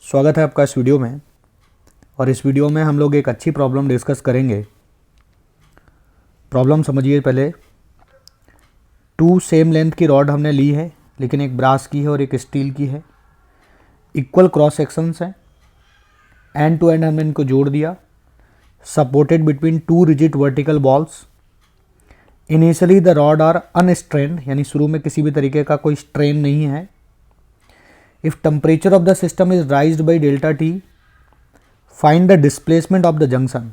स्वागत है आपका इस वीडियो में। और इस वीडियो में हम लोग एक अच्छी प्रॉब्लम डिस्कस करेंगे। प्रॉब्लम समझिए पहले। 2 सेम लेंथ की रॉड हमने ली है, लेकिन एक ब्रास की है और एक स्टील की है। इक्वल क्रॉस सेक्शंस हैं, एंड टू एंड हमने इनको जोड़ दिया। Supported between 2 rigid vertical walls. Initially the rod are unstrained, यानी शुरू में किसी भी तरीके का कोई स्ट्रेन नहीं है। If temperature of the system is raised by delta T, find the displacement of the junction.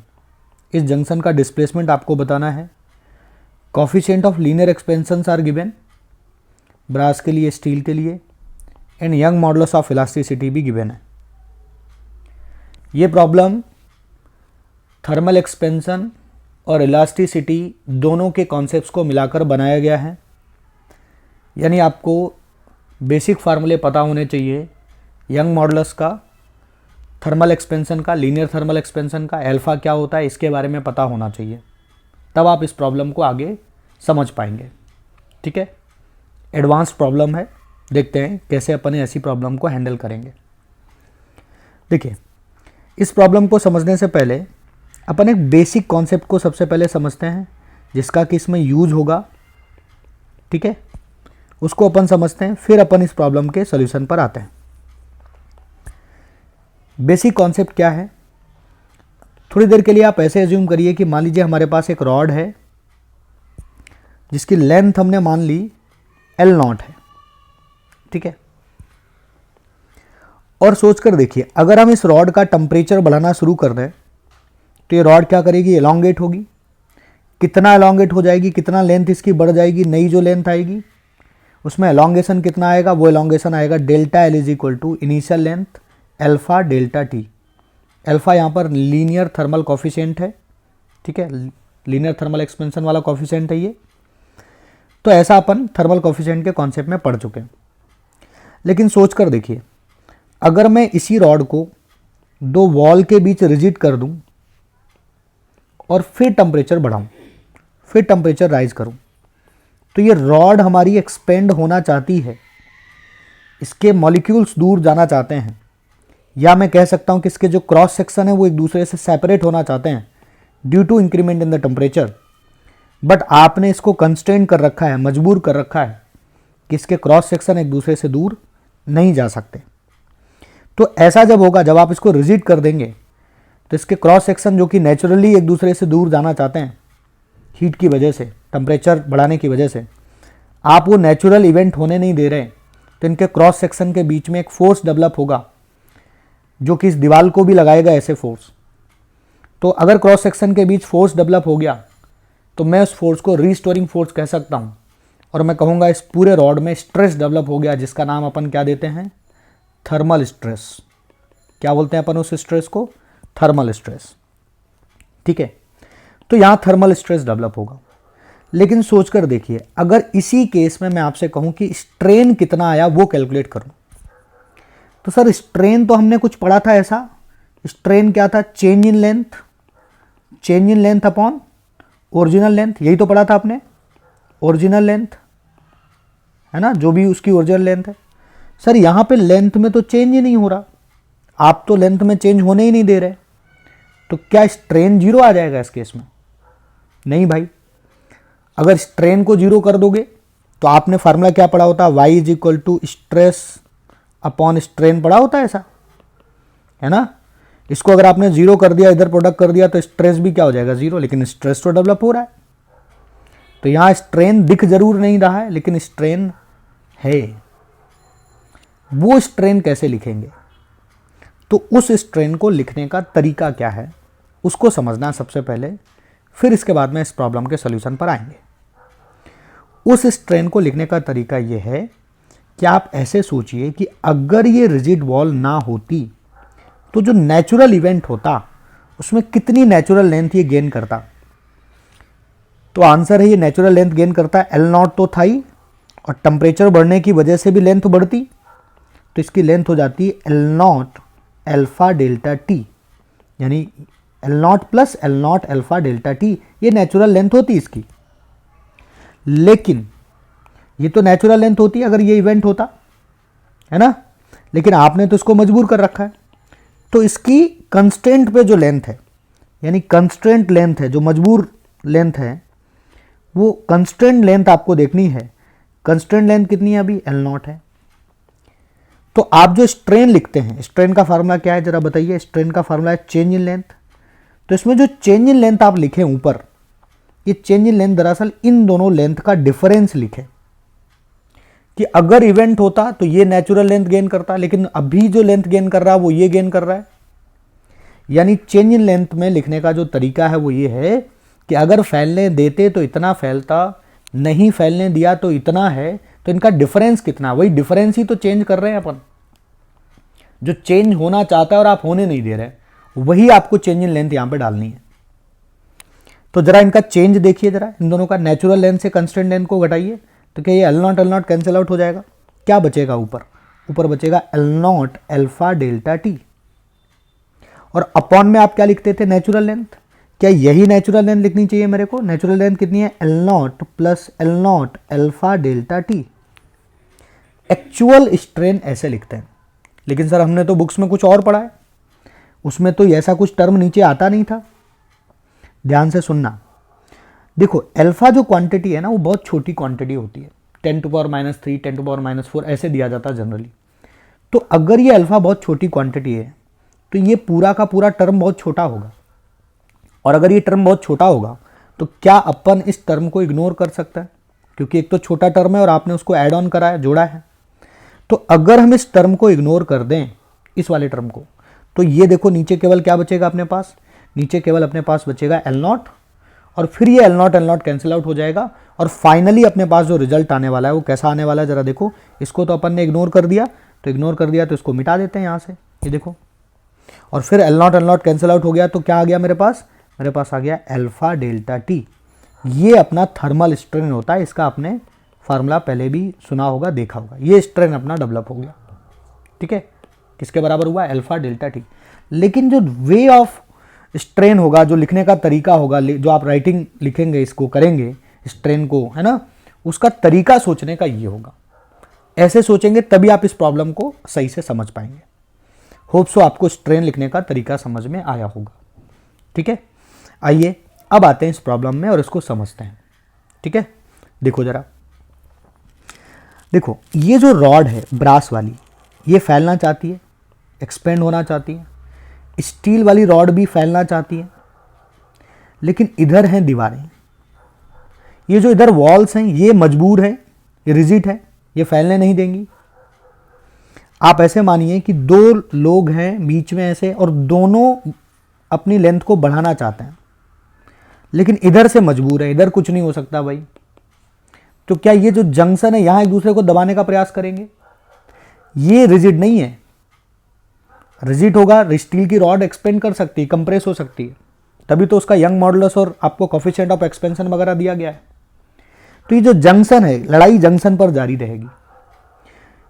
इस जंक्शन का डिस्प्लेसमेंट आपको बताना है। Coefficient of linear expansions are given, brass के लिए, स्टील के लिए, and Young modulus of elasticity भी गिवन है। ये प्रॉब्लम थर्मल एक्सपेंशन और इलास्टिसिटी दोनों के कॉन्सेप्ट्स को मिलाकर बनाया गया है। यानी आपको बेसिक फार्मूले पता होने चाहिए, यंग मॉडुलस का, थर्मल एक्सपेंशन का, लीनियर थर्मल एक्सपेंशन का, अल्फा क्या होता है इसके बारे में पता होना चाहिए, तब आप इस प्रॉब्लम को आगे समझ पाएंगे। ठीक है, एडवांस प्रॉब्लम है, देखते हैं कैसे अपन ऐसी प्रॉब्लम को हैंडल करेंगे। देखिए, इस प्रॉब्लम को समझने से पहले अपन एक बेसिक कॉन्सेप्ट को सबसे पहले समझते हैं, जिसका कि इसमें यूज होगा। ठीक है, उसको अपन समझते हैं, फिर अपन इस प्रॉब्लम के सॉल्यूशन पर आते हैं। बेसिक कॉन्सेप्ट क्या है, थोड़ी देर के लिए आप ऐसे एज्यूम करिए कि मान लीजिए हमारे पास एक रॉड है जिसकी लेंथ हमने मान ली L0 है। ठीक है, और सोचकर देखिए, अगर हम इस रॉड का टेम्परेचर बढ़ाना शुरू कर दें तो ये रॉड क्या करेगी, एलोंगेट होगी। कितना एलोंगेट हो जाएगी, कितना लेंथ इसकी बढ़ जाएगी, नई जो लेंथ आएगी उसमें एलोंगेशन कितना आएगा, वो एलोंगेशन आएगा delta L is equal to initial length alpha delta T. Alpha यहाँ पर लीनियर थर्मल कॉफिशिएंट है। ठीक है, लीनियर थर्मल एक्सपेंशन वाला कॉफिशिएंट है ये। तो ऐसा अपन थर्मल कॉफिशिएंट के कॉन्सेप्ट में पढ़ चुके हैं। लेकिन सोच कर देखिए, अगर मैं इसी रॉड को 2 वॉल के बीच रिजिड कर दूं और फिर टेम्परेचर बढ़ाऊं, फिर टेम्परेचर राइज करूं, तो ये रॉड हमारी एक्सपेंड होना चाहती है, इसके मॉलिक्यूल्स दूर जाना चाहते हैं, या मैं कह सकता हूं कि इसके जो क्रॉस सेक्शन है वो एक दूसरे से सेपरेट होना चाहते हैं due to increment in the temperature. But आपने इसको कंस्ट्रेंट कर रखा है, मजबूर कर रखा है कि इसके क्रॉस सेक्शन एक दूसरे से दूर नहीं जा सकते। तो ऐसा जब होगा, जब आप इसको रिजिड कर देंगे, तो इसके क्रॉस सेक्शन जो कि नेचुरली एक दूसरे से दूर जाना चाहते हैं हीट की वजह से, टेम्परेचर बढ़ाने की वजह से, आप वो नेचुरल इवेंट होने नहीं दे रहे, तो इनके क्रॉस सेक्शन के बीच में एक फोर्स डेवलप होगा जो कि इस दीवार को भी लगाएगा ऐसे फोर्स। तो अगर क्रॉस सेक्शन के बीच फोर्स डेवलप हो गया तो मैं उस फोर्स को रीस्टोरिंग फोर्स कह सकता हूँ, और मैं कहूँगा इस पूरे रॉड में स्ट्रेस डेवलप हो गया, जिसका नाम अपन क्या देते हैं, थर्मल स्ट्रेस। क्या बोलते हैं अपन उस स्ट्रेस को, थर्मल स्ट्रेस। ठीक है, तो यहाँ थर्मल स्ट्रेस डेवलप होगा। लेकिन सोचकर देखिए, अगर इसी केस में मैं आपसे कहूं कि स्ट्रेन कितना आया वो कैलकुलेट करूं, तो सर स्ट्रेन तो हमने कुछ पढ़ा था ऐसा। स्ट्रेन क्या था, change in length, change in length upon original length, यही तो पढ़ा था आपने। ओरिजिनल लेंथ है ना, जो भी उसकी ओरिजिनल लेंथ है। सर यहाँ पे लेंथ में तो चेंज ही नहीं हो रहा, आप तो लेंथ में चेंज होने ही नहीं दे रहे, तो क्या स्ट्रेन 0 आ जाएगा इस केस में? नहीं भाई, अगर स्ट्रेन को 0 कर दोगे तो आपने फार्मूला क्या पढ़ा होता, y is equal to stress upon strain पढ़ा होता है, ऐसा है ना। इसको अगर आपने 0 कर दिया, इधर प्रोडक्ट कर दिया, तो स्ट्रेस भी क्या हो जाएगा, 0। लेकिन स्ट्रेस तो डेवलप हो रहा है, तो यहाँ स्ट्रेन दिख जरूर नहीं रहा है, लेकिन स्ट्रेन है। वो स्ट्रेन कैसे लिखेंगे, तो उस स्ट्रेन को लिखने का तरीका क्या है उसको समझना सबसे पहले, फिर इसके बाद में इस प्रॉब्लम के सॉल्यूशन पर आएंगे। उस स्ट्रेन को लिखने का तरीका यह है कि आप ऐसे सोचिए कि अगर ये रिजिड वॉल ना होती तो जो नेचुरल इवेंट होता उसमें कितनी नेचुरल लेंथ ये गेन करता। तो आंसर है, ये नेचुरल लेंथ गेन करता है। L0 तो था ही, और टेम्परेचर बढ़ने की वजह से भी लेंथ बढ़ती, तो इसकी लेंथ हो जाती है L0 अल्फा डेल्टा टी, यानी L0 plus L0 alpha delta T, ये नेचुरल लेंथ होती इसकी। लेकिन ये तो नेचुरल लेंथ होती अगर ये इवेंट होता, है ना। लेकिन आपने तो इसको मजबूर कर रखा है, तो इसकी कंस्ट्रेंट पे जो लेंथ है, यानी कंस्ट्रेंट लेंथ है, जो मजबूर लेंथ है, वो कंस्ट्रेंट लेंथ आपको देखनी है। कंस्ट्रेंट लेंथ कितनी है अभी? L0 है। तो आप जो स्ट्रेन लिखते हैं, स्ट्रेन का फार्मूला क्या है जरा बताइए? स्ट्रेन का फार्मूला है चेंज इन लेंथ। तो इसमें जो चेंज इन लेंथ आप लिखें ऊपर, ये चेंज इन लेंथ दरअसल इन दोनों लेंथ का डिफरेंस लिखें, कि अगर इवेंट होता तो ये नेचुरल लेंथ गेन करता, लेकिन अभी जो लेंथ गेन कर रहा है वो ये गेन कर रहा है। यानी चेंज इन लेंथ में लिखने का जो तरीका है वो ये है कि अगर फैलने देते तो इतना फैलता, नहीं फैलने दिया तो इतना है, तो इनका डिफरेंस कितना? वही डिफरेंस ही तो चेंज कर रहे हैं अपन। जो चेंज होना चाहता है और आप होने नहीं दे रहे, वही आपको चेंज इन लेंथ यहां पे डालनी है। तो जरा इनका चेंज देखिए, जरा इन दोनों का नेचुरल लेंथ से कंस्टेंट लेंथ को घटाइए, तो क्या ये L0 कैंसिल आउट हो जाएगा? क्या बचेगा ऊपर? ऊपर बचेगा L0 अल्फा डेल्टा टी। और अपॉन में आप क्या लिखते थे? Natural length. क्या यही नेचुरल लेंथ लिखनी चाहिए मेरे को? नेचुरल लेंथ कितनी है? L0 plus L0 alpha delta T. Actual strain ऐसे लिखते हैं, लेकिन सर हमने तो बुक्स में कुछ और पढ़ा है, उसमें तो ऐसा कुछ टर्म नीचे आता नहीं था। ध्यान से सुनना, देखो अल्फा जो क्वांटिटी है ना, वो बहुत छोटी क्वांटिटी होती है, 10⁻³ 10⁻⁴ ऐसे दिया जाता है जनरली। तो अगर ये अल्फा बहुत छोटी क्वांटिटी है तो ये पूरा का पूरा टर्म बहुत छोटा होगा, और अगर ये टर्म बहुत छोटा होगा तो क्या अपन इस टर्म को इग्नोर कर सकते हैं? क्योंकि एक तो छोटा टर्म है और आपने उसको ऐड ऑन करा है, जोड़ा है। तो अगर हम इस टर्म को इग्नोर कर दें, इस वाले टर्म को, तो ये देखो नीचे केवल क्या बचेगा अपने पास? नीचे केवल अपने पास बचेगा L0, और फिर ये L0 कैंसिल आउट हो जाएगा, और फाइनली अपने पास जो रिजल्ट आने वाला है वो कैसा आने वाला है जरा देखो। इसको तो अपन ने इग्नोर कर दिया, तो इसको मिटा देते हैं यहाँ से, ये देखो। और फिर L0 कैंसिल आउट हो गया, तो क्या आ गया मेरे पास? मेरे पास आ गया अल्फा डेल्टा टी। ये अपना थर्मल स्ट्रेन होता है, इसका आपने फार्मूला पहले भी सुना होगा, देखा होगा। ये स्ट्रेन अपना डेवलप हो गया, ठीक है। किसके बराबर हुआ? Alpha delta T. लेकिन जो वे ऑफ स्ट्रेन होगा, जो लिखने का तरीका होगा, जो आप राइटिंग लिखेंगे, इसको करेंगे स्ट्रेन को, है ना, उसका तरीका सोचने का ये होगा। ऐसे सोचेंगे तभी आप इस प्रॉब्लम को सही से समझ पाएंगे। होप सो आपको स्ट्रेन लिखने का तरीका समझ में आया होगा, ठीक है। आइए अब आते हैं इस प्रॉब्लम में और इसको समझते हैं, ठीक है। देखो जरा, देखो ये जो रॉड है ब्रास वाली, ये फैलना चाहती है, एक्सपेंड होना चाहती है। स्टील वाली रॉड भी फैलना चाहती है, लेकिन इधर हैं दीवारें, ये जो इधर वॉल्स हैं ये मजबूर है, ये रिजिड है, ये फैलने नहीं देंगी। आप ऐसे मानिए कि दो लोग हैं बीच में ऐसे, और दोनों अपनी लेंथ को बढ़ाना चाहते हैं, लेकिन इधर से मजबूर है, इधर कुछ नहीं हो सकता भाई। तो क्या ये जो जंक्शन है यहां एक दूसरे को दबाने का प्रयास करेंगे? ये रिजिड नहीं है। रिजिड होगा, स्टील की रॉड एक्सपेंड कर सकती है, कंप्रेस हो सकती है, तभी तो उसका यंग मॉडुलस और आपको कोफिशिएंट ऑफ एक्सपेंशन वगैरह दिया गया है। तो ये जो जंक्शन है, लड़ाई जंक्शन पर जारी रहेगी।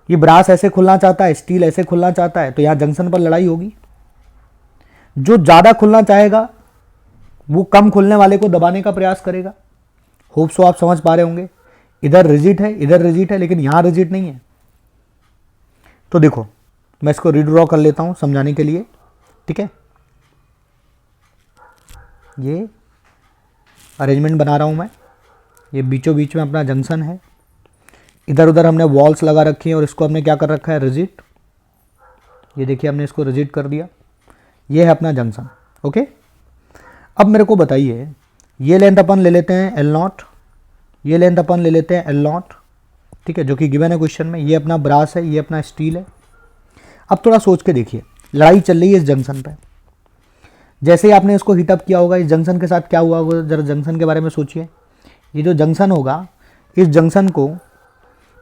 ये ब्रास ऐसे खुलना चाहता है, स्टील ऐसे खुलना चाहता है, तो यहां जंक्शन पर लड़ाई होगी। जो ज्यादा खुलना चाहेगा वो कम खुलने वाले को दबाने का प्रयास करेगा। होप सो आप समझ पा रहे होंगे। इधर रिजिड है, इधर रिजिड है, लेकिन यहां रिजिड नहीं है। तो देखो मैं इसको रीड्रॉ कर लेता हूं समझाने के लिए, ठीक है। ये अरेंजमेंट बना रहा हूं मैं। ये बीचों बीच में अपना जंक्शन है, इधर उधर हमने वॉल्स लगा रखी हैं और इसको हमने क्या कर रखा है? रिजिड। ये देखिए हमने इसको रिजिड कर दिया। ये है अपना जंक्शन, ओके। अब मेरे को बताइए, ये लेंथ अपन ले लेते हैं L0, ये लेंथ अपन ले लेते हैं L0, ठीक है, जो कि गिवन है क्वेश्चन में। ये अपना ब्रास है, ये अपना स्टील है। अब थोड़ा सोच के देखिए, लड़ाई चल रही है इस जंक्शन पे। जैसे ही आपने इसको हीटअप किया होगा, इस जंक्शन के साथ क्या हुआ होगा? जरा जंक्शन के बारे में सोचिए। ये जो जंक्शन होगा, इस जंक्शन को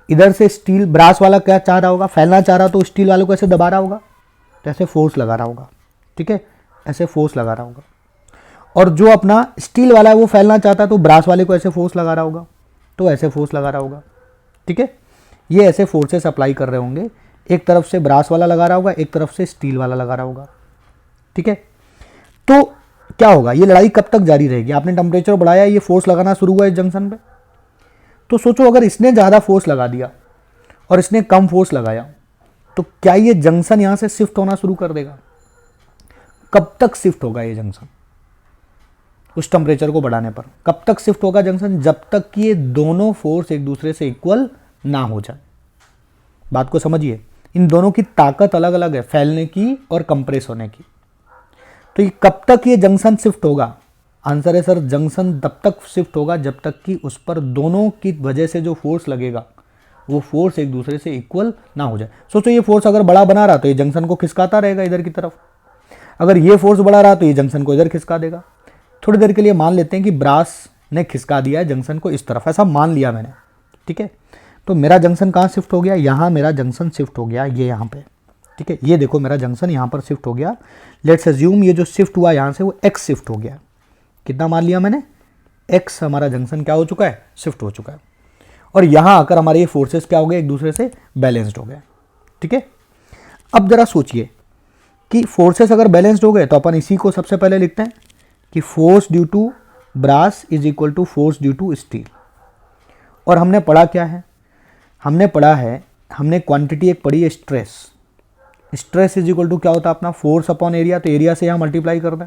इधर से स्टील ब्रास वाला क्या चाह रहा होगा? फैलना चाह रहा, तो स्टील वालों को ऐसे दबा रहा होगा, तो ऐसे फोर्स लगा रहा होगा, ठीक है, ऐसे फोर्स लगा रहा होगा। और जो अपना स्टील वाला है वो फैलना चाहता है, तो ब्रास वाले को ऐसे फोर्स लगा रहा होगा, तो ऐसे फोर्स लगा रहा होगा, ठीक है। ये ऐसे फोर्सेस अप्लाई कर रहे होंगे, एक तरफ से ब्रास वाला लगा रहा होगा, एक तरफ से स्टील वाला लगा रहा होगा, ठीक है। तो क्या होगा? ये लड़ाई कब तक जारी रहेगी? आपने टेम्परेचर बढ़ाया, ये फोर्स लगाना शुरू हुआ इस जंक्शन पे। तो सोचो अगर इसने ज़्यादा फोर्स लगा दिया और इसने कम फोर्स लगाया, तो क्या ये जंक्शन यहाँ से शिफ्ट होना शुरू कर देगा? कब तक शिफ्ट होगा ये जंक्शन उस टेम्परेचर को बढ़ाने पर? कब तक शिफ्ट होगा जंक्शन? जब तक कि ये दोनों फोर्स एक दूसरे से इक्वल ना हो जाए। बात को समझिए, इन दोनों की ताकत अलग अलग है, फैलने की और कंप्रेस होने की। तो ये कब तक ये जंक्शन शिफ्ट होगा? आंसर है सर, जंक्शन तब तक शिफ्ट होगा जब तक कि उस पर दोनों की वजह से जो फोर्स लगेगा वो फोर्स एक दूसरे से इक्वल ना हो जाए। सोचो ये फोर्स अगर बड़ा बना रहा तो ये जंक्शन को खिसकाता रहेगा इधर की तरफ, अगर ये फोर्स बढ़ा रहा तो ये जंक्शन को इधर खिसका देगा। थोड़ी देर के लिए मान लेते हैं कि ब्रास ने खिसका दिया है जंक्शन को इस तरफ, ऐसा मान लिया मैंने, ठीक है। तो मेरा जंक्शन कहाँ शिफ्ट हो गया? यहाँ मेरा जंक्शन शिफ्ट हो गया, ये यहाँ पे, ठीक है। ये देखो मेरा जंक्शन यहाँ पर शिफ्ट हो गया। लेट्स अज्यूम ये जो शिफ्ट हुआ यहाँ से वो एक्स शिफ्ट हो गया। कितना मान लिया मैंने? एक्स हमारा जंक्शन क्या हो चुका है? शिफ्ट हो चुका है। और यहाँ आकर हमारे ये फोर्सेस क्या हो गए? एक दूसरे से बैलेंस्ड हो गए, ठीक है। अब जरा सोचिए कि फोर्सेस अगर बैलेंस्ड हो गए तो अपन इसी को सबसे पहले लिखते हैं कि force due to brass is equal to force due to steel. और हमने पढ़ा क्या है? हमने पढ़ा है, हमने क्वांटिटी एक पढ़ी है stress. Stress is equal to क्या होता है अपना? Force upon area. तो एरिया से यहाँ मल्टीप्लाई कर दें।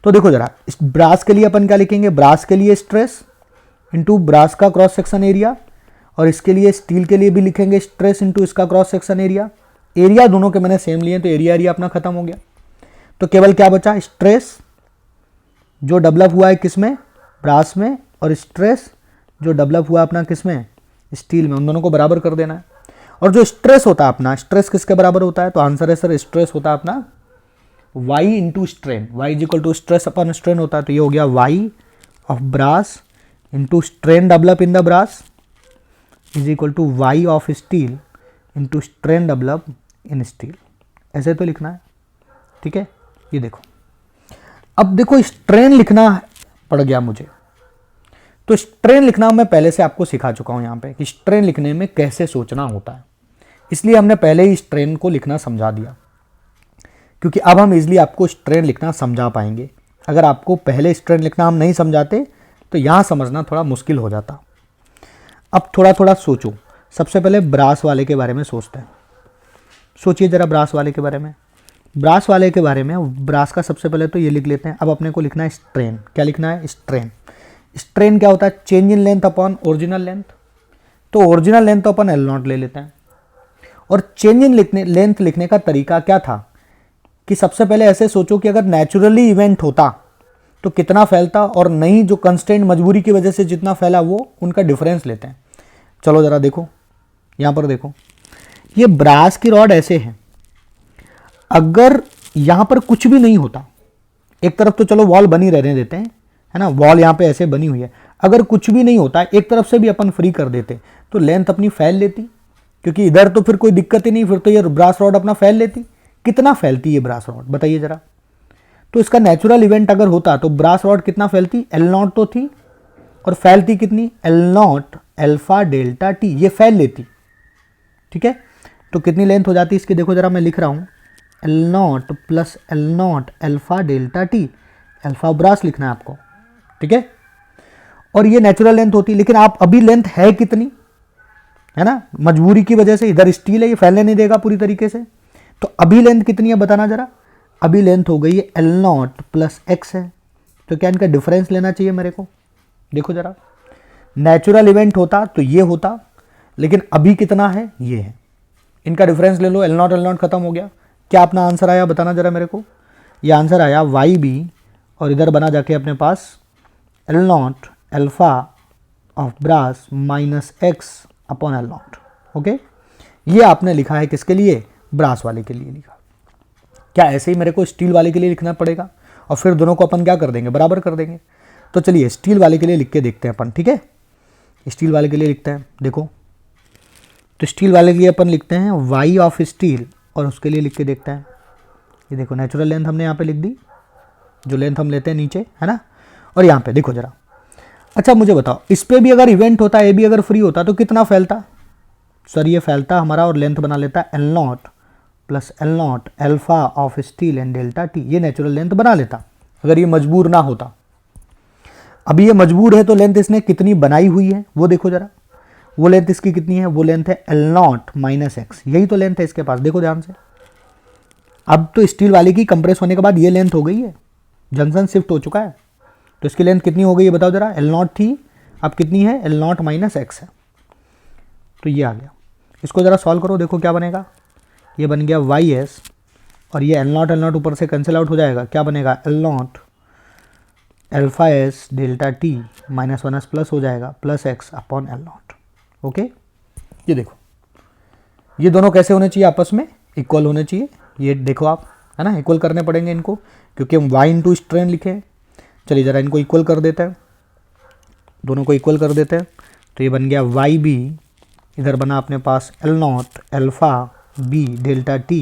तो देखो जरा, ब्रास के लिए अपन क्या लिखेंगे? ब्रास के लिए स्ट्रेस इंटू ब्रास का क्रॉस सेक्शन एरिया, और इसके लिए स्टील के लिए भी लिखेंगे स्ट्रेस इंटू इसका क्रॉस सेक्शन एरिया। एरिया दोनों के मैंने सेम लिए तो एरिया एरिया अपना खत्म हो गया। तो केवल क्या बचा? स्ट्रेस जो डेवलप हुआ है किस में? ब्रास में, और स्ट्रेस जो डेवलप हुआ अपना किस में? स्टील में। उन दोनों को बराबर कर देना है। और जो स्ट्रेस होता है अपना, स्ट्रेस किसके बराबर होता है? तो आंसर है सर, स्ट्रेस होता है अपना y into strain. y is equal to stress upon strain होता है। तो ये हो गया y of brass into strain develop in the brass is equal to y of steel into strain develop in steel. ऐसे तो लिखना है, ठीक है। ये देखो, अब देखो स्ट्रेन लिखना पड़ गया मुझे। तो स्ट्रेन लिखना मैं पहले से आपको सिखा चुका हूं यहाँ पे कि स्ट्रेन लिखने में कैसे सोचना होता है, इसलिए हमने पहले ही स्ट्रेन को लिखना समझा दिया, क्योंकि अब हम इजीली आपको स्ट्रेन लिखना समझा पाएंगे। अगर आपको पहले स्ट्रेन लिखना हम नहीं समझाते तो यहाँ समझना थोड़ा मुश्किल हो जाता। अब थोड़ा थोड़ा सोचो। सबसे पहले ब्रास वाले के बारे में सोचते हैं। सोचिए जरा ब्रास वाले के बारे में। ब्रास वाले के बारे में, ब्रास का सबसे पहले तो ये लिख लेते हैं। अब अपने को लिखना है स्ट्रेन। क्या लिखना है? स्ट्रेन। स्ट्रेन क्या होता है? Change in length upon original length. तो ओरिजिनल लेंथ तो अपन L0 ले लेते हैं। और चेंज इन लेंथ लिखने का तरीका क्या था कि सबसे पहले ऐसे सोचो कि अगर नेचुरली इवेंट होता तो कितना फैलता, और नहीं जो कंस्टेंट मजबूरी की वजह से जितना फैला वो उनका डिफरेंस लेते हैं। चलो ज़रा देखो, यहाँ पर देखो, ये ब्रास की रॉड ऐसे है। अगर यहाँ पर कुछ भी नहीं होता, एक तरफ तो चलो वॉल बनी रहने देते हैं, है ना, वॉल यहाँ पे ऐसे बनी हुई है। अगर कुछ भी नहीं होता, एक तरफ से भी अपन फ्री कर देते तो लेंथ अपनी फैल लेती, क्योंकि इधर तो फिर कोई दिक्कत ही नहीं, फिर तो ये ब्रास रॉड अपना फैल लेती। कितना फैलती है ब्रास रॉड बताइए जरा? तो इसका नेचुरल इवेंट अगर होता तो ब्रास रॉड कितना फैलती? L0 तो थी, और फैलती कितनी? L0 अल्फा डेल्टा टी, ये फैल लेती, ठीक है। तो कितनी लेंथ हो जाती इसकी? देखो जरा, मैं लिख रहा हूँ L0 plus L0 alpha delta T. Alpha brass लिखना है आपको, ठीक है। और ये नेचुरल लेंथ होती, लेकिन आप अभी लेंथ है कितनी, है ना, मजबूरी की वजह से इधर स्टील है, ये फैलने नहीं देगा पूरी तरीके से। तो अभी लेंथ कितनी है बताना जरा? अभी लेंथ हो गई है L0 प्लस एक्स है। तो क्या इनका डिफरेंस लेना चाहिए मेरे को? देखो जरा, नेचुरल इवेंट होता तो ये होता, लेकिन अभी कितना है? ये है। इनका डिफरेंस ले लो, L0 L0 खत्म हो गया। क्या अपना आंसर आया बताना जरा मेरे को? ये आंसर आया YB, और इधर बना जाके अपने पास L0 alpha of brass minus X upon L0। Okay, ये आपने लिखा है किसके लिए? ब्रास वाले के लिए लिखा। क्या ऐसे ही मेरे को स्टील वाले के लिए लिखना पड़ेगा? और फिर दोनों को अपन क्या कर देंगे? बराबर कर देंगे। तो चलिए स्टील वाले के लिए लिख के देखते हैं अपन, ठीक है। स्टील वाले के लिए लिखते हैं, देखो। तो स्टील वाले के लिए अपन लिखते हैं y ऑफ स्टील, और उसके लिए लिख के देखते हैं। ये देखो, नेचुरल लेंथ हमने यहाँ पे लिख दी, जो लेंथ हम लेते हैं नीचे, है ना। और यहाँ पे देखो जरा, अच्छा मुझे बताओ, इस पर भी अगर इवेंट होता, ये भी अगर फ्री होता तो कितना फैलता? सर ये फैलता हमारा, और लेंथ बना लेता L0 plus L0 alpha of steel and delta T. ये नेचुरल लेंथ बना लेता अगर ये मजबूर ना होता। अभी ये मजबूर है तो लेंथ इसने कितनी बनाई हुई है वो देखो जरा। वो लेंथ इसकी कितनी है? वो लेंथ है L0 माइनस एक्स। यही तो लेंथ है इसके पास, देखो ध्यान से। अब तो स्टील वाले की कंप्रेस होने के बाद ये लेंथ हो गई है, जंक्शन शिफ्ट हो चुका है, तो इसकी लेंथ कितनी हो गई है बताओ जरा। L0 थी, अब कितनी है, L0 माइनस एक्स है, तो ये आ गया। इसको ज़रा सॉल्व करो, देखो क्या बनेगा। ये बन गया वाई एस, और ये L0 ऊपर से कैंसिल आउट हो जाएगा, क्या बनेगा, L0 alpha S delta T minus one S plus हो जाएगा, plus X upon L0। Okay, ये देखो, ये दोनों कैसे होने चाहिए, आपस में इक्वल होने चाहिए। ये देखो आप, है ना, इक्वल करने पड़ेंगे इनको, क्योंकि हम y इंटू स्ट्रेन लिखे हैं। चलिए ज़रा इनको इक्वल कर देते हैं, दोनों को इक्वल कर देते हैं, तो ये बन गया वाई बी, इधर बना अपने पास L0 alpha B delta T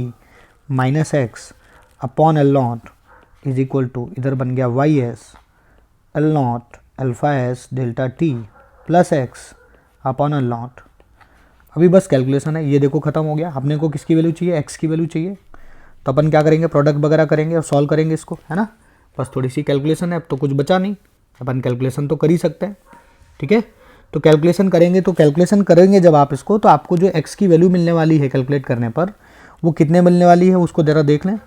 minus X upon L0 is equal to, इधर बन गया Y S L0 alpha S delta T plus X upon L0। अभी बस कैलकुलेशन है, ये देखो ख़त्म हो गया। अपने को किसकी वैल्यू चाहिए, एक्स की वैल्यू चाहिए, तो अपन क्या करेंगे, प्रोडक्ट वगैरह करेंगे और सॉल्व करेंगे इसको, है ना। बस थोड़ी सी कैलकुलेशन है, अब तो कुछ बचा नहीं, अपन कैलकुलेशन तो कर ही सकते हैं, ठीक है। तो कैलकुलेशन करेंगे जब आप इसको, तो आपको जो एक्स की वैल्यू मिलने वाली है कैलकुलेट करने पर, वो कितने मिलने वाली है उसको ज़रा देख लें।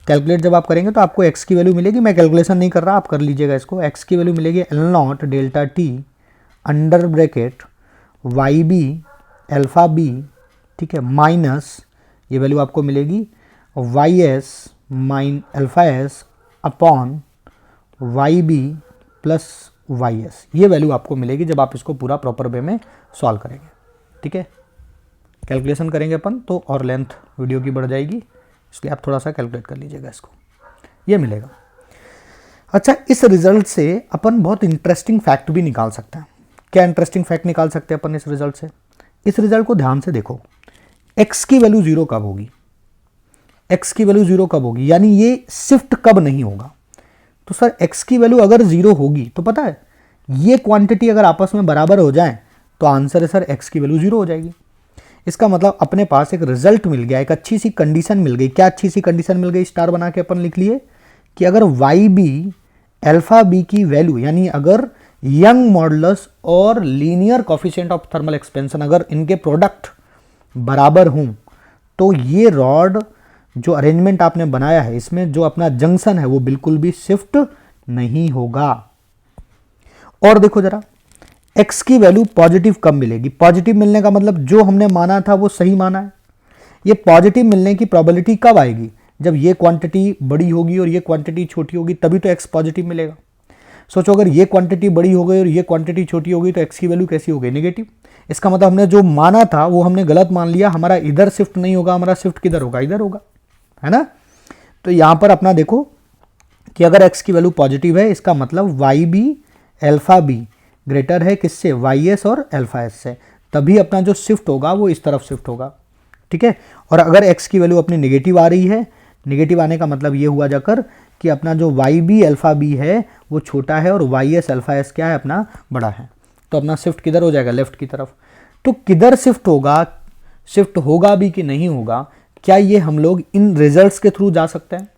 कैलकुलेट जब आप करेंगे तो आपको एक्स की वैल्यू मिलेगी, मैं कैलकुलेशन नहीं कर रहा, आप कर लीजिएगा इसको। एक्स की वैल्यू मिलेगी L0 delta T under bracket Y B alpha B, ठीक है, माइनस ये वैल्यू आपको मिलेगी Y S minus alpha S upon Y B plus Y S. ये वैल्यू आपको मिलेगी जब आप इसको पूरा प्रॉपर वे में सॉल्व करेंगे, ठीक है। कैलकुलेशन करेंगे अपन तो और लेंथ वीडियो की बढ़ जाएगी, इसलिए आप थोड़ा सा कैलकुलेट कर लीजिएगा इसको, ये मिलेगा। अच्छा, इस रिजल्ट से अपन बहुत इंटरेस्टिंग फैक्ट भी निकाल सकते हैं। क्या इंटरेस्टिंग फैक्ट निकाल सकते हैं अपन इस रिजल्ट से? इस रिजल्ट को ध्यान से देखो, एक्स की वैल्यू जीरो कब होगी, एक्स की वैल्यू जीरो कब होगी, यानी ये शिफ्ट कब नहीं होगा। तो सर एक्स की वैल्यू अगर जीरो होगी तो पता है ये क्वांटिटी अगर आपस में बराबर हो जाए तो आंसर है सर एक्स की वैल्यू जीरो हो जाएगी। इसका मतलब अपने पास एक रिजल्ट मिल गया, एक अच्छी सी कंडीशन मिल गई। क्या अच्छी सी कंडीशन मिल गई, स्टार बना के अपन लिख लिए कि अगर वाई बी अल्फा बी की वैल्यू, यानी अगर यंग मॉडुलस और linear coefficient of thermal expansion अगर इनके प्रोडक्ट बराबर हों, तो ये रॉड जो अरेंजमेंट आपने बनाया है इसमें जो अपना जंक्शन है वो बिल्कुल भी शिफ्ट नहीं होगा। और देखो जरा, x की वैल्यू पॉजिटिव कब मिलेगी? पॉजिटिव मिलने का मतलब जो हमने माना था वो सही माना है। ये पॉजिटिव मिलने की प्रोबेबिलिटी कब आएगी? जब ये क्वांटिटी बड़ी होगी और ये क्वांटिटी छोटी होगी, तभी तो x पॉजिटिव मिलेगा। सोचो अगर ये क्वांटिटी बड़ी हो गई और ये क्वांटिटी छोटी हो गई तो x की वैल्यू कैसी हो गई? नेगेटिव। इसका मतलब हमने जो माना था वो हमने गलत मान लिया, हमारा इधर शिफ्ट नहीं होगा, हमारा शिफ्ट किधर होगा? इधर होगा, है ना। तो यहां पर अपना देखो कि अगर x की वैल्यू पॉजिटिव है, इसका मतलब Y B alpha B greater है किससे? वाई एस और अल्फा एस से, तभी अपना जो शिफ्ट होगा वो इस तरफ शिफ्ट होगा, ठीक है। और अगर x की वैल्यू अपनी नेगेटिव आ रही है, नेगेटिव आने का मतलब ये हुआ जाकर कि अपना जो वाई बी अल्फा बी है वो छोटा है और वाई एस अल्फा एस क्या है? अपना बड़ा है। तो अपना शिफ्ट किधर हो जाएगा? लेफ्ट की तरफ। तो किधर शिफ्ट होगा, शिफ्ट होगा भी कि नहीं होगा, क्या ये हम लोग इन रिजल्ट्स के थ्रू जा सकते हैं?